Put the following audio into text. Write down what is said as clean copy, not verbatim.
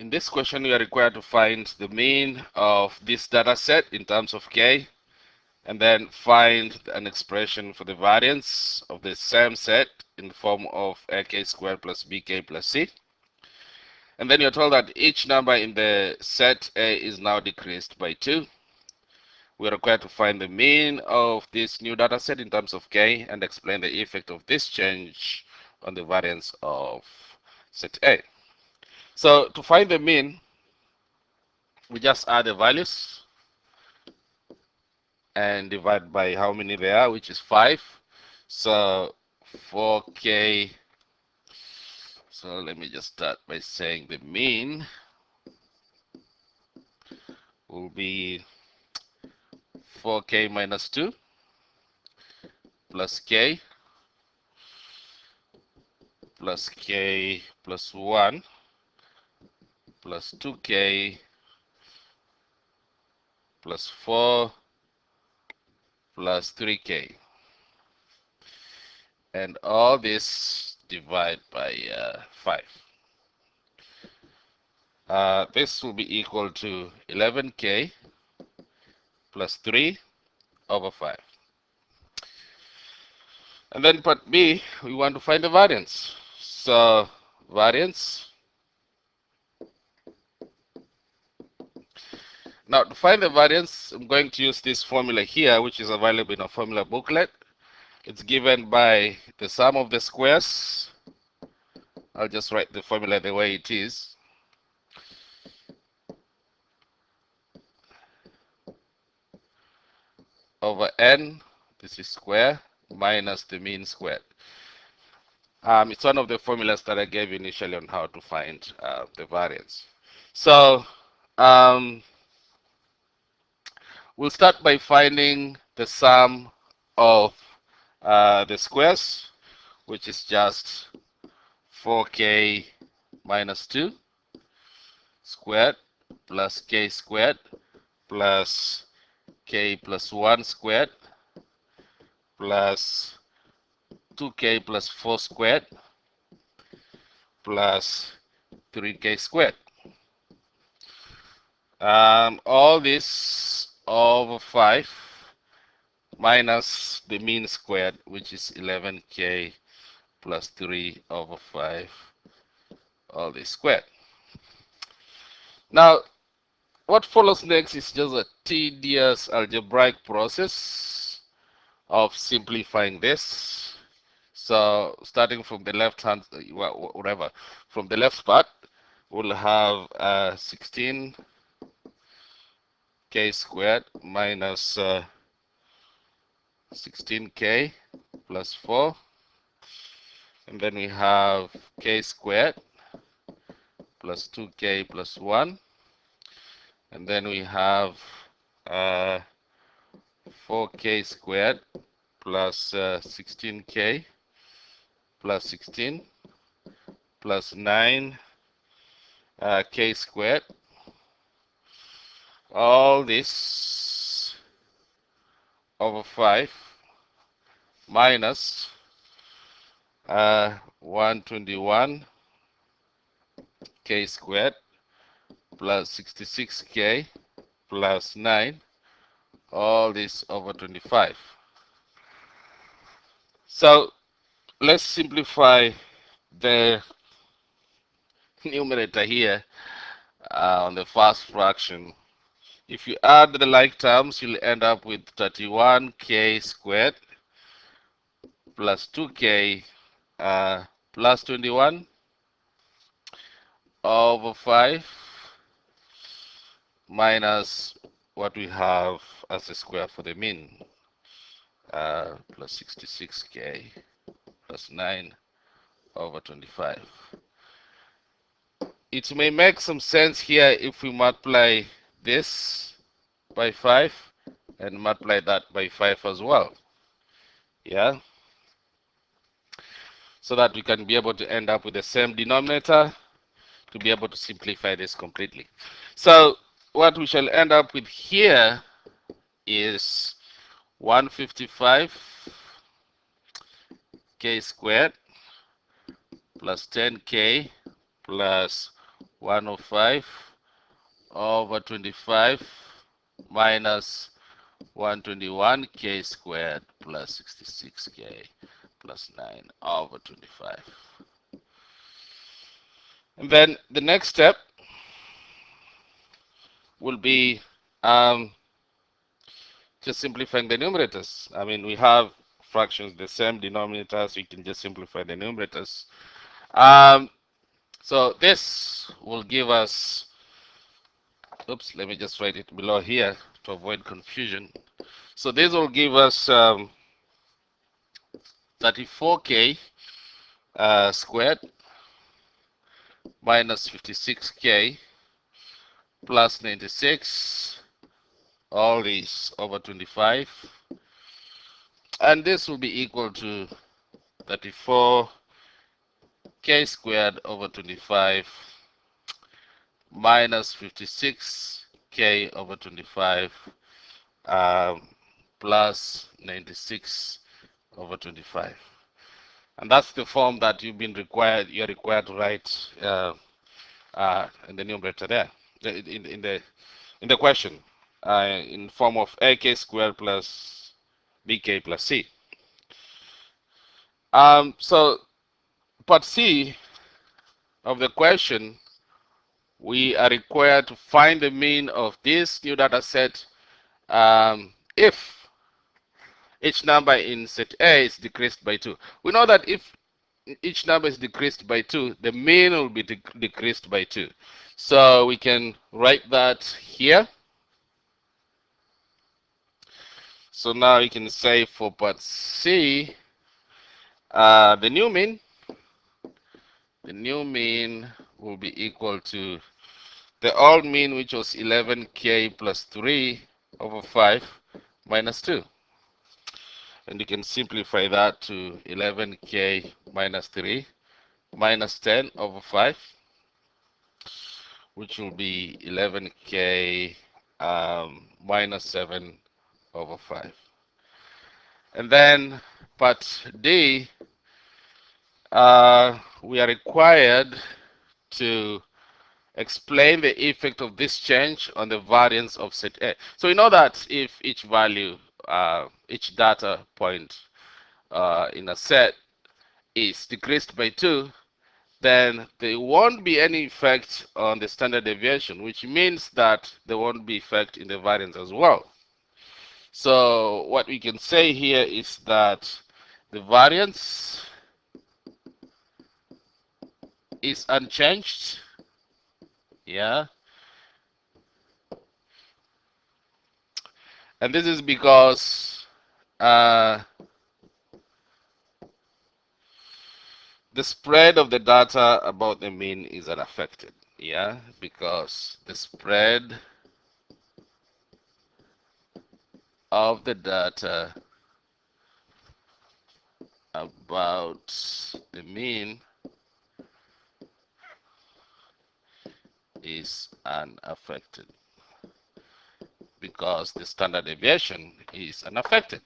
In this question, we are required to find the mean of this data set in terms of k, and then find an expression for the variance of the same set in the form of ak squared plus bk plus c. And then you're told that each number in the set A is now decreased by 2. We're required to find the mean of this new data set in terms of k and explain the effect of this change on the variance of set A. So to find the mean, we just add the values and divide by how many there are, which is 5. So 4k. So let me just start by saying the mean will be 4k minus 2 plus k plus k plus 1 plus 2k plus 4 plus 3k, and all this divide by 5. This will be equal to 11k plus 3 over 5. And then part B, we want to find the variance. So variance. Now to find the variance, I'm going to use this formula here, which is available in a formula booklet. It's given by the sum of the squares. I'll just write the formula the way it is. Over n, this is square, minus the mean squared. It's one of the formulas that I gave initially on how to find the variance. So we'll start by finding the sum of the squares, which is just 4k minus 2 squared plus k squared plus k plus 1 squared plus 2k plus 4 squared plus 3k squared. All this over 5 minus the mean squared, which is 11k plus 3 over 5, all this squared. Now, what follows next is just a tedious algebraic process of simplifying this. So starting from the left hand, whatever, from the left part, we'll have 16k squared minus 16k plus 4, and then we have k squared plus 2k plus 1, and then we have 4k squared plus 16k plus 16 plus 9 k squared. All this over 5 minus 121 k squared plus 66k plus 9, all this over 25. So let's simplify the numerator here on the first fraction. If you add the like terms, you'll end up with 31k squared plus 2k plus 21 over 5 minus what we have as a square for the mean, plus 66k plus 9 over 25. It may make some sense here if we multiply this by 5 and multiply that by 5 as well. Yeah, so that we can be able to end up with the same denominator to be able to simplify this completely. So what we shall end up with here is 155 k squared plus 10k plus 105 over 25 minus 121k squared plus 66k plus 9 over 25. And then the next step will be just simplifying the numerators. I mean, we have fractions the same denominator, so you can just simplify the numerators. So this will give us, oops, let me just write it below here to avoid confusion. So this will give us 34k squared minus 56k plus 96, all these over 25. And this will be equal to 34k squared over 25 minus 56k over 25 plus 96 over 25. And that's the form that you're required to write in the numerator there, in the question, in form of ak squared plus bk plus c. So part C of the question, we are required to find the mean of this new data set if each number in set A is decreased by 2. We know that if each number is decreased by 2, the mean will be decreased by 2. So we can write that here. So now you can say for part C, the new mean will be equal to the old mean, which was 11k plus 3 over 5 minus 2. And you can simplify that to 11k minus 3 minus 10 over 5, which will be 11k minus 7 over 5. And then part D, we are required to explain the effect of this change on the variance of set A. So we know that if each value, each data point in a set is decreased by 2, then there won't be any effect on the standard deviation, which means that there won't be effect in the variance as well. So what we can say here is that the variance is unchanged. Yeah. And this is because the spread of the data about the mean is unaffected. Yeah, because the spread of the data about the mean is unaffected, because the standard deviation is unaffected.